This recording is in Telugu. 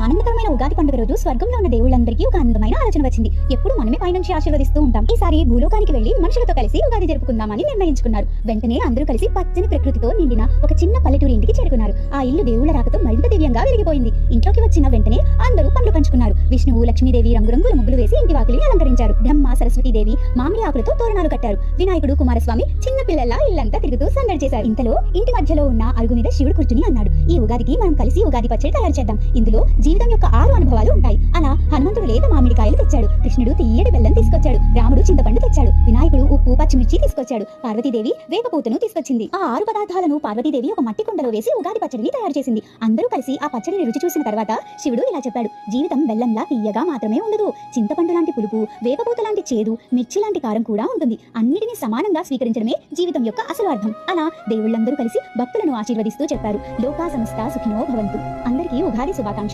ఆనందకరమైన ఉగాది పండుగ రోజు స్వర్గంలో ఉన్న దేవుళ్ళందరికీ ఒక అందమైన ఆలోచన వచ్చింది. ఎప్పుడు మనమే పైనుంచి ఆశీర్వదిస్తూ ఉంటాం. ఈసారి భూలోకానికి వెళ్లి మనుషులతో కలిసి ఉగాది జరుపుకుందామని నిర్ణయించుకున్నారు. వెంటనే అందరూ కలిసి పచ్చని ప్రకృతితో నిండిన ఒక చిన్న పల్లెటూరి ఇంటికి చేరుకున్నారు. ఆ ఇల్లు దేవుళ్ళ రాకతో మరింత దివ్యంగా వెలిగిపోయింది. ఇంట్లోకి వచ్చిన వెంటనే అందరూ పండ్లు పంచుకున్నారు. విష్ణువు, లక్ష్మీదేవి రంగురంగుల ముగ్గులు వేసి ఇంటి వాకిలిని అలంకరించారు. బ్రహ్మ, సరస్వతీదేవి మామిడి ఆకులతో తోరణాలు కట్టారు. వినాయకుడు, కుమారస్వామి చిన్న పిల్లల్లా ఇల్లంతా తిరుగుతూ సందడి చేశారు. ఇంతలో ఇంటి మధ్యలో ఉన్న అరుగు మీద శివుడు కూర్చుని అన్నాడు, ఈ ఉగాదికి మనం కలిసి ఉగాది పచ్చడి తయారు చేద్దాం. ఇందులో జీవితం యొక్క 6 అనుభవాలు ఉంటాయి. అలా హనుమంతుడు లేత మామిడికాయలు తెచ్చాడు. కృష్ణుడు తీయటి బెల్లం తీసుకొచ్చాడు. రాముడు చింతపండు తెచ్చాడు. వినాయకుడు ఉప్పు, పచ్చిమిర్చి తీసుకొచ్చాడు. పార్వతీదేవి వేపపూతను తీసుకొచ్చింది. ఆ 6 పదార్థాలను పార్వతీదేవి ఒక మట్టి కుండలో వేసి ఉగాది పచ్చడిని తయారు చేసింది. అందరూ కలిసి ఆ పచ్చడిని రుచి చూసిన తర్వాత శివుడు ఇలా చెప్పాడు, జీవితం బెల్లంలా తీయగా మాత్రమే ఉండదు. చింతపండు లాంటి పులుపు, వేపపూత లాంటి చేదు, మిర్చి లాంటి కారం కూడా ఉంటుంది. అన్నిటినీ సమానంగా స్వీకరించడమే జీవితం యొక్క అసలు అర్థం. అలా దేవుళ్ళందరూ కలిసి భక్తులను ఆశీర్వదిస్తూ చెప్పారు, లోకా సమస్త సుఖినో భవంతు. అందరికీ ఉగాది శుభాకాంక్షలు.